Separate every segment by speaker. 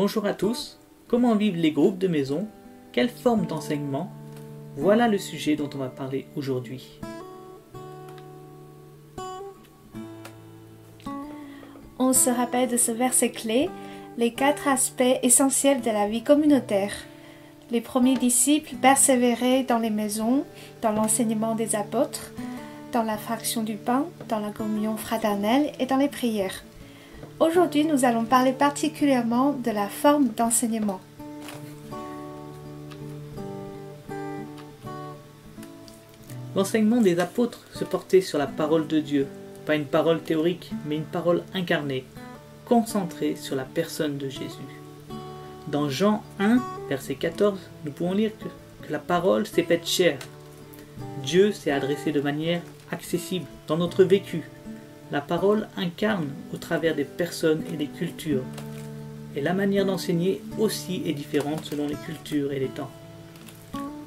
Speaker 1: Bonjour à tous, comment vivent les groupes de maison? Quelle forme d'enseignement? Voilà le sujet dont on va parler aujourd'hui.
Speaker 2: On se rappelle de ce verset clé, les 4 aspects essentiels de la vie communautaire. Les premiers disciples persévéraient dans les maisons, dans l'enseignement des apôtres, dans la fraction du pain, dans la communion fraternelle et dans les prières. Aujourd'hui, nous allons parler particulièrement de la forme d'enseignement.
Speaker 1: L'enseignement des apôtres se portait sur la parole de Dieu, pas une parole théorique, mais une parole incarnée, concentrée sur la personne de Jésus. Dans Jean 1, verset 14, nous pouvons lire que la parole s'est faite chair. Dieu s'est adressé de manière accessible dans notre vécu. La parole incarne au travers des personnes et des cultures. Et la manière d'enseigner aussi est différente selon les cultures et les temps.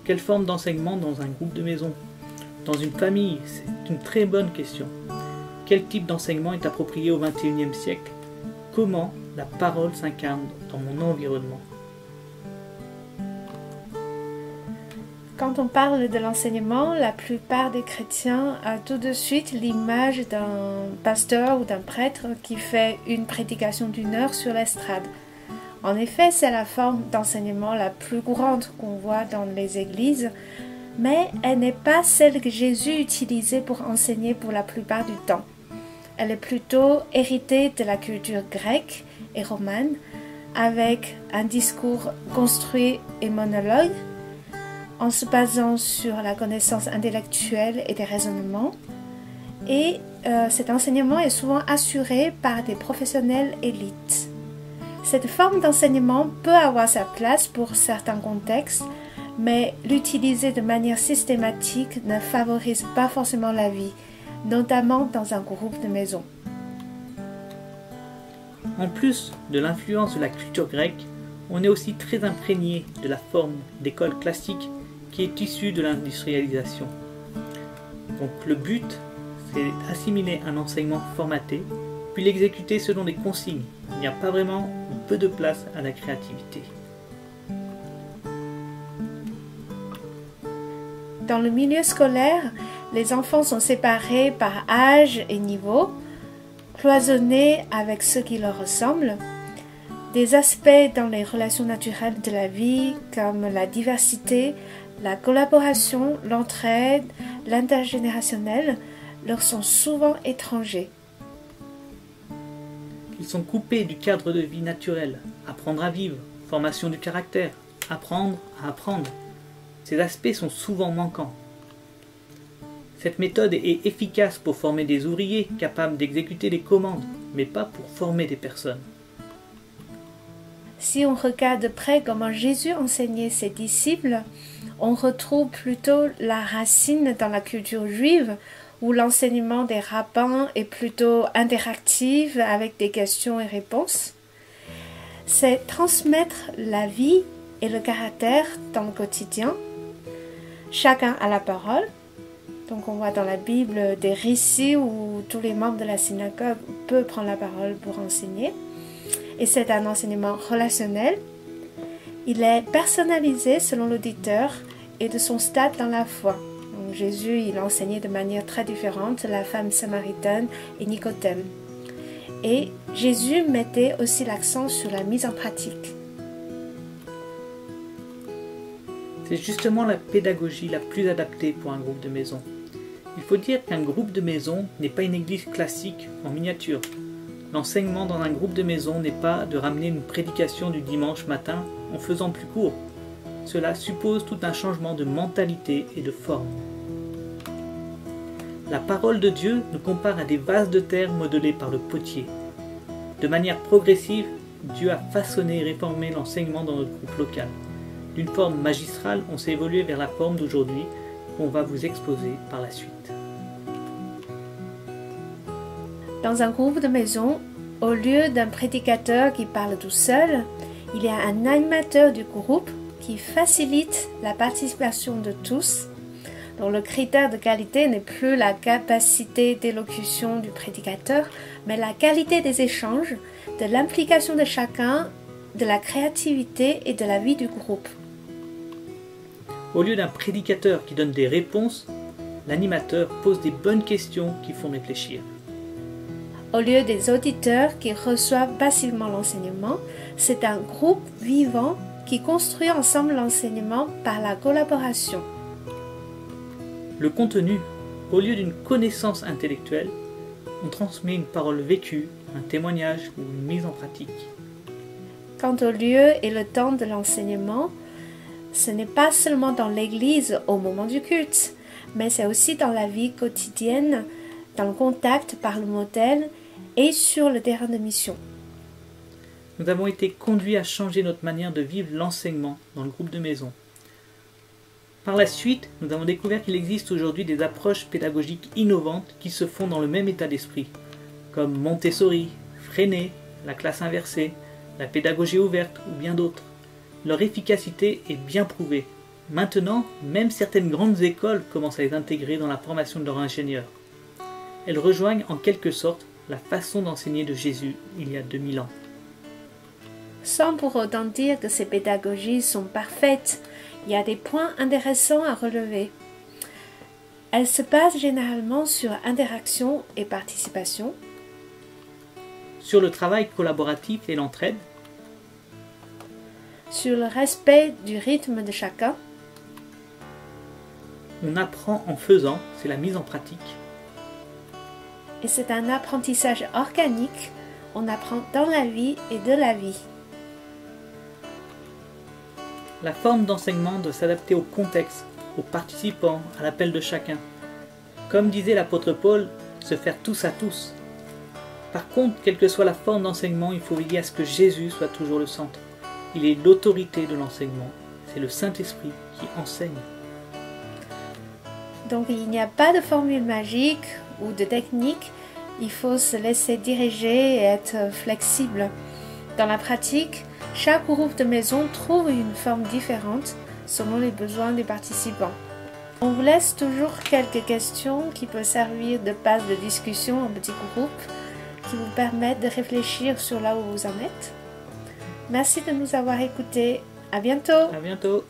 Speaker 1: Quelle forme d'enseignement dans un groupe de maison? Dans une famille? C'est une très bonne question. Quel type d'enseignement est approprié au XXIe siècle? Comment la parole s'incarne dans mon environnement?
Speaker 2: Quand on parle de l'enseignement, la plupart des chrétiens ont tout de suite l'image d'un pasteur ou d'un prêtre qui fait une prédication d'1 heure sur l'estrade. En effet, c'est la forme d'enseignement la plus courante qu'on voit dans les églises, mais elle n'est pas celle que Jésus utilisait pour enseigner pour la plupart du temps. Elle est plutôt héritée de la culture grecque et romaine, avec un discours construit et monologue, en se basant sur la connaissance intellectuelle et des raisonnements. Et cet enseignement est souvent assuré par des professionnels élites. Cette forme d'enseignement peut avoir sa place pour certains contextes, mais l'utiliser de manière systématique ne favorise pas forcément la vie, notamment dans un groupe de maison.
Speaker 1: En plus de l'influence de la culture grecque, on est aussi très imprégné de la forme d'école classique qui est issue de l'industrialisation. Donc le but, c'est d'assimiler un enseignement formaté, puis l'exécuter selon des consignes. Il n'y a pas vraiment ou peu de place à la créativité.
Speaker 2: Dans le milieu scolaire, les enfants sont séparés par âge et niveau, cloisonnés avec ceux qui leur ressemblent. Des aspects dans les relations naturelles de la vie, comme la diversité, la collaboration, l'entraide, l'intergénérationnel, leur sont souvent étrangers.
Speaker 1: Ils sont coupés du cadre de vie naturel, apprendre à vivre, formation du caractère, apprendre à apprendre. Ces aspects sont souvent manquants. Cette méthode est efficace pour former des ouvriers capables d'exécuter les commandes, mais pas pour former des personnes.
Speaker 2: Si on regarde de près comment Jésus enseignait ses disciples, on retrouve plutôt la racine dans la culture juive, où l'enseignement des rabbins est plutôt interactif avec des questions et réponses. C'est transmettre la vie et le caractère dans le quotidien. Chacun a la parole. Donc on voit dans la Bible des récits où tous les membres de la synagogue peuvent prendre la parole pour enseigner. Et c'est un enseignement relationnel. Il est personnalisé selon l'auditeur et de son stade dans la foi. Donc Jésus, il enseignait de manière très différente la femme samaritaine et Nicodème. Et Jésus mettait aussi l'accent sur la mise en pratique.
Speaker 1: C'est justement la pédagogie la plus adaptée pour un groupe de maison. Il faut dire qu'un groupe de maison n'est pas une église classique en miniature. L'enseignement dans un groupe de maison n'est pas de ramener une prédication du dimanche matin en faisant plus court. Cela suppose tout un changement de mentalité et de forme. La parole de Dieu nous compare à des vases de terre modelés par le potier. De manière progressive, Dieu a façonné et réformé l'enseignement dans notre groupe local. D'une forme magistrale, on s'est évolué vers la forme d'aujourd'hui qu'on va vous exposer par la suite.
Speaker 2: Dans un groupe de maison, au lieu d'un prédicateur qui parle tout seul, il y a un animateur du groupe qui facilite la participation de tous. Donc le critère de qualité n'est plus la capacité d'élocution du prédicateur, mais la qualité des échanges, de l'implication de chacun de la créativité et de la vie du groupe.
Speaker 1: Au lieu d'un prédicateur qui donne des réponses, l'animateur pose des bonnes questions qui font réfléchir.
Speaker 2: Au lieu des auditeurs qui reçoivent passivement l'enseignement, c'est un groupe vivant qui construit ensemble l'enseignement par la collaboration.
Speaker 1: Le contenu, au lieu d'une connaissance intellectuelle, on transmet une parole vécue, un témoignage ou une mise en pratique.
Speaker 2: Quant au lieu et le temps de l'enseignement, ce n'est pas seulement dans l'église au moment du culte, mais c'est aussi dans la vie quotidienne, dans le contact par le modèle et sur le terrain de mission.
Speaker 1: Nous avons été conduits à changer notre manière de vivre l'enseignement dans le groupe de maison. Par la suite, nous avons découvert qu'il existe aujourd'hui des approches pédagogiques innovantes qui se font dans le même état d'esprit, comme Montessori, Freinet, la classe inversée, la pédagogie ouverte ou bien d'autres. Leur efficacité est bien prouvée. Maintenant, même certaines grandes écoles commencent à les intégrer dans la formation de leurs ingénieurs. Elles rejoignent en quelque sorte la façon d'enseigner de Jésus il y a 2000 ans.
Speaker 2: Sans pour autant dire que ces pédagogies sont parfaites, il y a des points intéressants à relever. Elles se basent généralement sur interaction et participation,
Speaker 1: Sur le travail collaboratif et l'entraide,
Speaker 2: sur le respect du rythme de chacun,
Speaker 1: on apprend en faisant, c'est la mise en pratique.
Speaker 2: et c'est un apprentissage organique, on apprend dans la vie et de la vie.
Speaker 1: La forme d'enseignement doit s'adapter au contexte, aux participants, à l'appel de chacun. Comme disait l'apôtre Paul, se faire tous à tous. Par contre, quelle que soit la forme d'enseignement, il faut veiller à ce que Jésus soit toujours le centre. Il est l'autorité de l'enseignement. C'est le Saint-Esprit qui enseigne.
Speaker 2: Donc il n'y a pas de formule magique ou de technique, il faut se laisser diriger et être flexible. Dans la pratique, chaque groupe de maison trouve une forme différente selon les besoins des participants. On vous laisse toujours quelques questions qui peuvent servir de base de discussion en petit groupe, qui vous permettent de réfléchir sur là où vous en êtes. Merci de nous avoir écoutés. À bientôt.
Speaker 1: À bientôt.